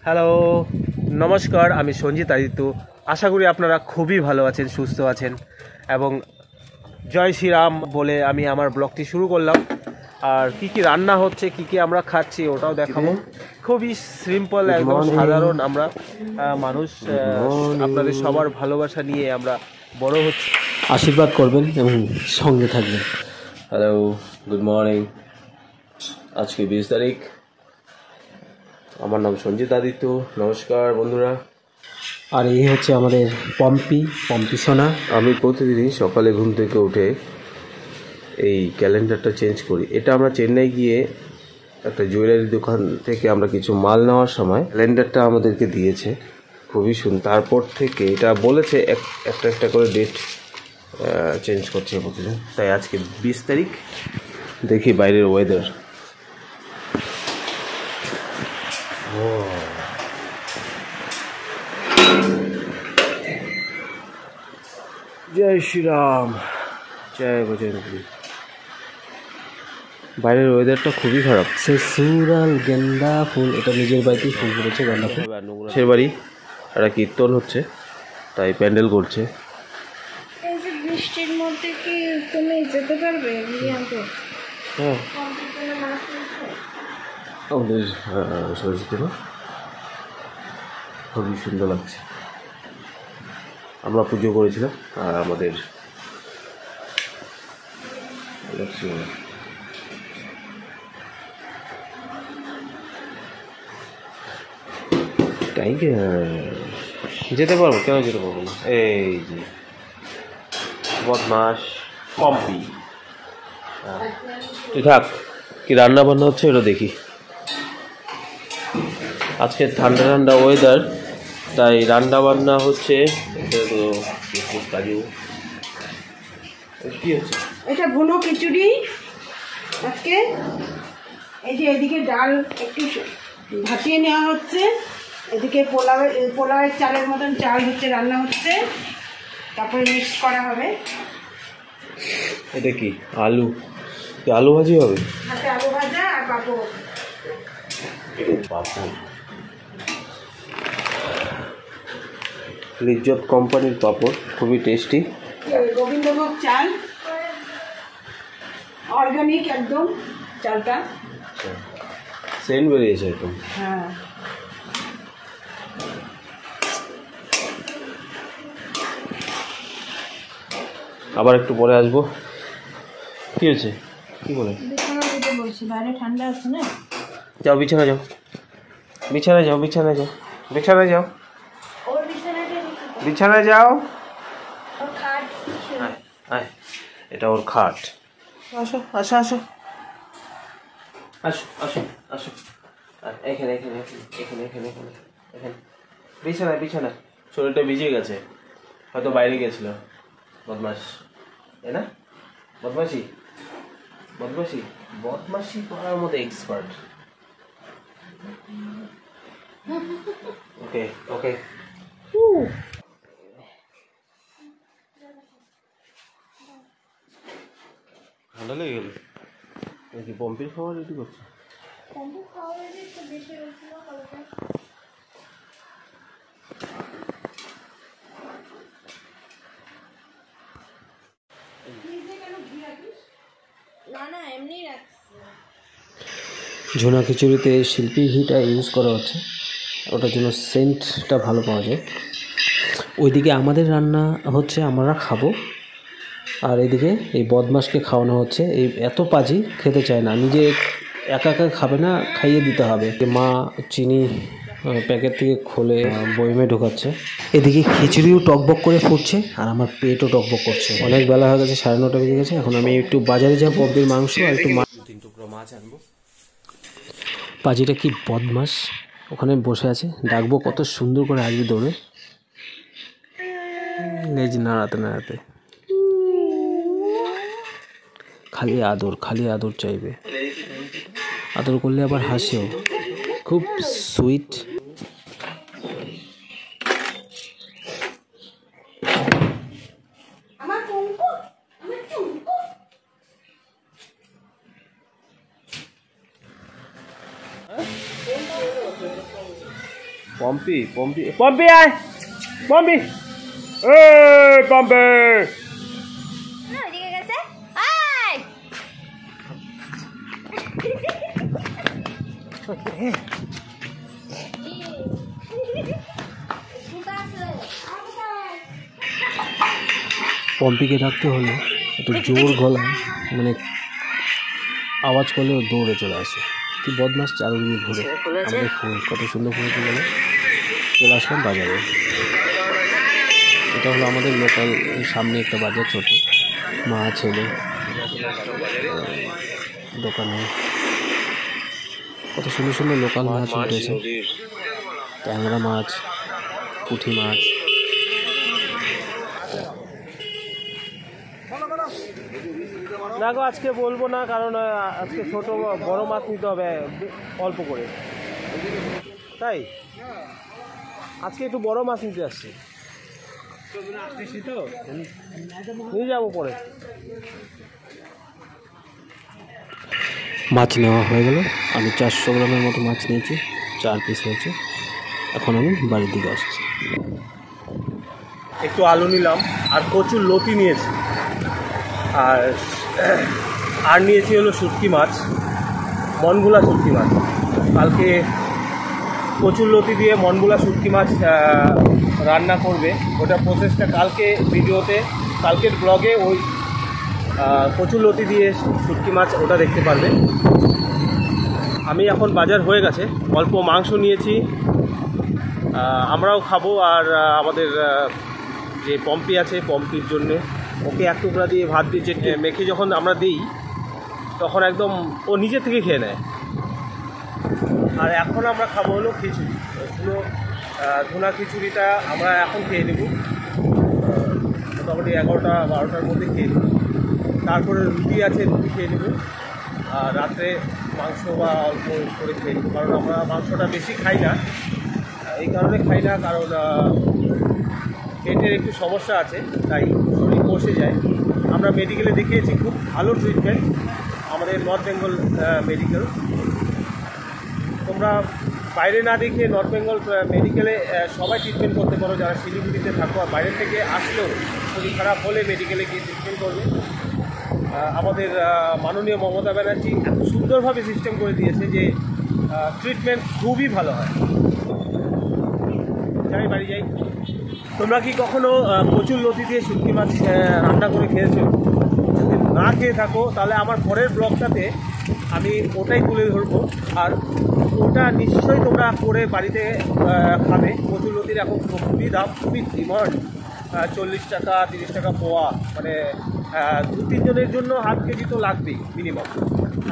Hello, নমস্কার। আমি সঞ্জিত আদিত্য। আশা করি আপনারা খুবই ভালো আছেন, সুস্থ আছেন এবং জয় শ্রীরাম বলে আমি আমার ব্লগটি শুরু করলাম। আর কি কি রান্না হচ্ছে, কি কি আমরা খাচ্ছি ওটাও দেখাবো। খুবই সিম্পল, একদম সাধারণ আমরা মানুষ। আপনাদের সবার ভালোবাসা নিয়ে আমরা বড় হচ্ছি। আশীর্বাদ করবেন এবং সঙ্গে থাকবেন। Hello, good morning. আজকে 20 তারিখ। আমার নাম সঞ্জিত আদিত্য। নমস্কার বন্ধুরা। আর এই হচ্ছে আমাদের পম্পি সোনা। আমি প্রতিদিনই সকালে ঘুম থেকে উঠে এই ক্যালেন্ডারটা চেঞ্জ করি। এটা আমরা চেন্নাই গিয়ে একটা জুয়েলারি দোকান থেকে আমরা কিছু মাল নেওয়ার সময় ক্যালেন্ডারটা আমাদেরকে দিয়েছে, খুবই সুন্দর। তারপর থেকে এটা বলেছে একটা করে ডেট চেঞ্জ করছে প্রতিদিন। তাই আজকে 20 তারিখ। দেখি বাইরের ওয়েদার। জয় শ্রীরাম, জয় বজরঙ্গবলী। বাইরের ওয়েদারটা খুবই খারাপ। সে সুরাল গেন্দা ফুল, এটা নিজের বাড়িতেই ফুল করেছে গেন্দা ফুল। সে বাড়ি একটা কীর্তন হচ্ছে, তাই প্যান্ডেল করছে। এই যে বৃষ্টির মধ্যে কি তুমি যেতে পারবে? হ্যাঁ, আমাদের সরস্বতী মা খুবই সুন্দর লাগছে। আমরা পুজো করেছিলাম আর আমাদের যেতে পারবো, কেন যেতে পারবো না? এই যে বদমাস পম্পি, তুই থাক। কি রান্না বান্না হচ্ছে ওটা দেখি। আজকে ঠান্ডা ঠান্ডা ওয়েদার, তাই রান্না বান্না হচ্ছে। কাজু কি হচ্ছে? এটা ভুনো খিচুড়ি আজকে। এই যে এদিকে ডাল একটু ভাসিয়ে নেওয়া হচ্ছে, এদিকে পোলাওয়ের চালের মতন চাল হচ্ছে, রান্না হচ্ছে, তারপরে মিক্স করা হবে। এটা কি আলু? আলু ভাজি হবে, হাতে আলু ভাজা আর পাঁপড়। লিজ্জত কোম্পানির পাপড়, খুবই টেস্টি। গোবিন্দভোগ চাল, অর্গানিক একদম চালটা। সেন্ট বেরিয়েছে একদম। হ্যাঁ, আবার একটু পরে আসবো। কি হয়েছে? কি বলে? বিছানা দিতে বলছি, বাইরে ঠান্ডা আছে না। যাও বিছানা যাও, বিছানায় যাও, বিছানায় যাও, বিছানায় যাও, ওর বিছানাটা বিছানায় যাও। ওর খাট। আয়, এটা ওর খাট। আসো আসো আসো আসো আসো আসো। এখানে এখানে এখানে এখানে এখানে এখানে এখানে বিছানায় বিছানায়। শরীরটা ভিজে গেছে, হয়তো বাইরে গেছিল। বদমাস, তাই না? বদমাসি বদমাসি বদমাসি করার মধ্যে এক্সপার্ট। ওকে ওকে। ঠান্ডা লেগে গেল নাকি? পম্পির খাবার রেডি করছে। না এমনি রাখছি। ঝুনা খিচুড়িতে শিল্পী ঘিটা ইউজ করা হচ্ছে, ওটার জন্য সেন্টটা ভালো পাওয়া যায়। ওইদিকে আমাদের রান্না হচ্ছে, আমরা খাবো। আর এদিকে এই বদমাসকে খাওয়ানো হচ্ছে। এই এত পাজি, খেতে চায় না, নিজে একা একা খাবে না, খাইয়ে দিতে হবে। মা চিনি প্যাকেট থেকে খুলে বয়মে ঢোকাচ্ছে। এদিকে খিচুড়িও টকবক করে ফুটছে আর আমার পেটও টকবক করছে। অনেক বেলা হয়ে গেছে, 9:30 বেজে গেছে। এখন আমি একটু বাজারে যাব, পম্পির মাংস আর একটু 3 টুকরো মাছ আনবো। পাজিটা কি বদমাস, ওখানে বসে আছে। ডাকবো, কত সুন্দর করে আসবে দৌড়ে। এই যে নাড়াতে নাড়াতে, খালি আদর চাইবে। আদর করলে আবার হাসেও, খুব সুইট। পম্পি পম্পি পম্পি আয়, পম্পি এ পম্পি। ওইদিকে গেছে, আয় পম্পিকে ডাকতে হলে একটু জোর গলায় মানে আওয়াজ করলে ও দৌড়ে চলে আসে। কি বদমাস চারদিকে ঘুরে। আমাদের ফুল কত সুন্দর ফুল গেলে চলে আসলাম বাজারে। এটা হলো আমাদের লোকাল, সামনে একটা বাজার ছোট, মা ছেলে দোকানে কত সুন্দর সুন্দর লোকাল মাছ উঠেছে। ট্যাংরা মাছ, পুঁটি মাছ। দেখো আজকে বলবো না, কারণ আজকে ছোট বড় মাছ নিতে হবে অল্প করে, তাই আজকে একটু বড় মাছ নিতে আসছি। নিয়ে যাবো পরে। মাছ নেওয়া হয়ে গেল। আমি 400 গ্রামের মতো মাছ নিয়েছি, 4 পিস হয়েছে। এখন আমি বাড়ির দিকে আসছি। একটু আলু নিলাম আর প্রচুর লতি নিয়েছি, আর নিয়েছি হলো শুটকি মাছ, মনগুলা শুটকি মাছ। কালকে প্রচুর লতি দিয়ে মনগুলা শুটকি মাছ রান্না করবে। ওটা প্রসেসটা কালকে ভিডিওতে, কালকের ব্লগে ওই প্রচুর লতি দিয়ে শুটকি মাছ ওটা দেখতে পারবে। আমি এখন বাজার হয়ে গেছে, অল্প মাংস নিয়েছি, আমরাও খাবো। আর আমাদের যে পম্পি আছে, পম্পির জন্যে ওকে এক টুকরা দিয়ে ভাত দিয়েছে মেখে, যখন আমরা দিই তখন একদম ও নিজে থেকে খেয়ে নেয়। আর এখন আমরা খাবো হলো খিচুড়ি। ওগুলো ধুনা খিচুড়িটা আমরা এখন খেয়ে নেব, মোটামুটি 11টা-12টার মধ্যে খেয়ে নেব। তারপরে রুটি আছে, রুটি খেয়ে নেব। আর রাত্রে মাংস বা অল্প করে খেয়ে নেব, কারণ আমরা মাংসটা বেশি খাই না। এই কারণে খাই না, কারণ পেটের একটু সমস্যা আছে, তাই শরীর বসে যায়। আমরা মেডিকেলে দেখিয়েছি, খুব ভালো ট্রিটমেন্ট আমাদের নর্থ বেঙ্গল মেডিকেল। তোমরা বাইরে না দেখে নর্থ বেঙ্গল মেডিকেলে সবাই ট্রিটমেন্ট করতে পারো, যারা শিলিগুড়িতে থাকো। আর বাইরে থেকে আসলেও শরীর খারাপ হলে মেডিকেলে গিয়ে ট্রিটমেন্ট করবে। আমাদের মাননীয় মমতা ব্যানার্জি এত সুন্দরভাবে সিস্টেম করে দিয়েছে যে ট্রিটমেন্ট খুবই ভালো হয়। যাই বাড়ি যাই। তোমরা কি কখনো প্রচুর লতি দিয়ে শুটকি মাছ রান্না করে খেয়েছো? যদি না খেয়ে থাকো তাহলে আমার পরের ব্লগটাতে আমি ওটাই তুলে ধরবো। আর ওটা নিশ্চয়ই তোমরা করে বাড়িতে খাবে। প্রচুর লতির এখন খুবই দাম, খুবই ডিমান্ড। 40 টাকা 30 টাকা পোয়া, মানে 2-3 জনের জন্য ½ কেজি তো লাগবেই মিনিমাম।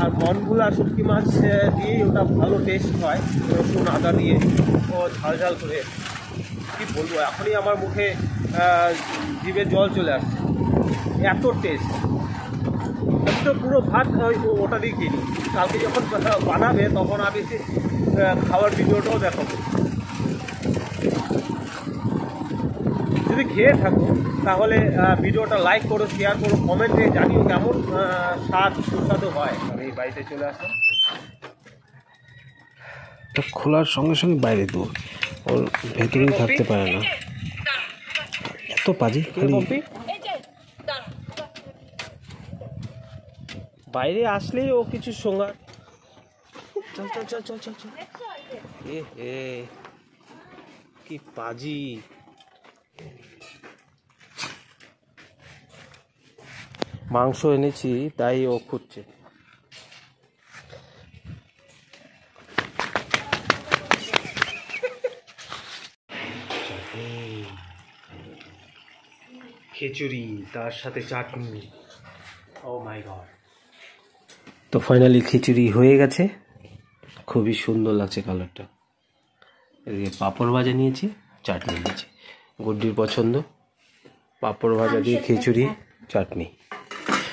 আর মনগুলা শুটকি মাছ দিয়েই ওটা ভালো টেস্ট হয়, রসুন আদা দিয়ে ও ঝাল ঝাল করে। কী বলবো, এখনই আমার মুখে জিভে জল চলে আসছে, এত টেস্ট। আমি তো পুরো ভাত ওটা দিয়ে কিনি। কালকে যখন বানাবে তখন আমি খাওয়ার ভিডিওটাও দেখাবো। যদি খেয়ে থাকো তাহলে ভিডিওটা লাইক করো, শেয়ার করো, কমেন্টে জানিও কেমন স্বাদ সুস্বাদু হয়। আমি বাড়িতে চলে আসলাম। এটা খোলার সঙ্গে সঙ্গে বাইরে দূর, ওর ভেতরেই থাকতে পারে না, এত পাজি। বাইরে আসলেই ও কিছু সঙ্গা। চল চল চল চল চল চল। এ হে কি পাজি। মাংস এনেছি তাই ও খুঁজছে। খিচুড়ি তার সাথে চাটনি, ও মাই গড। তো ফাইনালি খিচুড়ি হয়ে গেছে, খুবই সুন্দর লাগছে কালারটা। এদিকে পাঁপড় ভাজা নিয়েছি, চাটনি নিয়েছি। গুড্ডির পছন্দ পাঁপড় ভাজা দিয়ে খিচুড়ি চাটনি।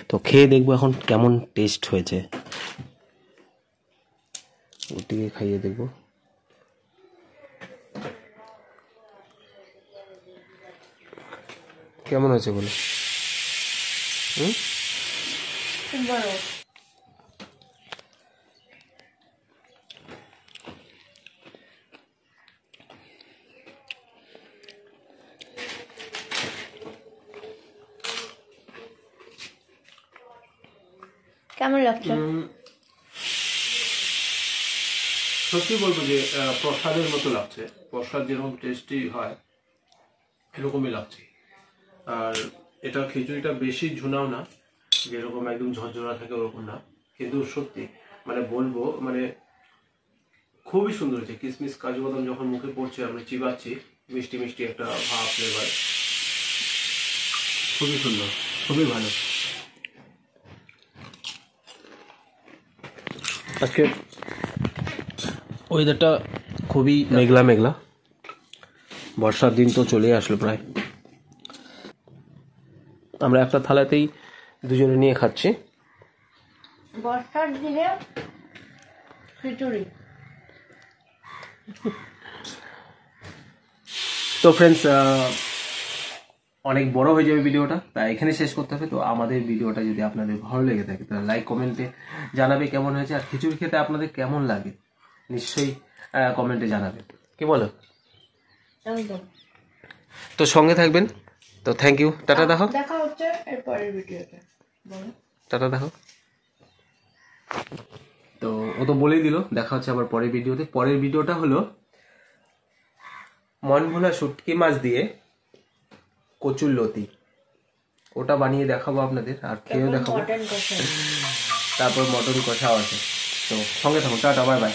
তো খেয়ে দেখবো এখন কেমন টেস্ট হয়েছে, গুড্ডিকে খাইয়ে দেখবো। কেমন হয়েছে বলে? কেমন লাগছে? সত্যি বলবো যে প্রসাদের মতো লাগছে, প্রসাদ যেরকম টেস্টি হয় এরকমই লাগছে। আর এটা খিচুড়িটা বেশি ঝুনাও না, যেরকম একদম ঝরঝরা থাকে ওরকম না, কিন্তু সত্যি মানে বলবো মানে খুবই সুন্দর হয়েছে। কিশমিশ কাজু বাদাম যখন মুখে পড়ছে আমরা চিবাচ্ছি, মিষ্টি মিষ্টি একটা ভাব ফ্লেভার, খুবই সুন্দর, খুবই ভালো। আজকে ওয়েদারটা খুবই মেঘলা মেঘলা, বর্ষার দিন তো চলে আসলো প্রায়। আমরা একটা থালাতেই দুজনে নিয়ে খাচ্ছি। বর্ষার দিনে খিচুড়ি। তো ফ্রেন্ডস, অনেক বড় হয়ে যাবে ভিডিওটা, তাই এখানে শেষ করতে হবে। তো আমাদের ভিডিওটা যদি আপনাদের ভালো লেগে থাকে তাহলে লাইক কমেন্টে জানাবে কেমন হয়েছে, আর খিচুড়ি খেতে আপনাদের কেমন লাগে নিশ্চয়ই কমেন্টে জানাবেন, কি বলো? একদম। তো সঙ্গে থাকবেন। তো থ্যাংক ইউ, টাটা দেখো, দেখা হচ্ছে এর পরের ভিডিওতে। বলো টাটা দেখো। তো ও তো বলেই দিল, দেখা হচ্ছে আবার পরের ভিডিওতে। পরের ভিডিওটা হলো মনভোলা শুটকি মাছ দিয়ে কচুর লতি, ওটা বানিয়ে দেখাবো আপনাদের আর খেয়েও দেখাবো। মটন কষা। তারপর মটন কষাও আছে। তো সঙ্গে থাকুন, টাটা, বাই বাই।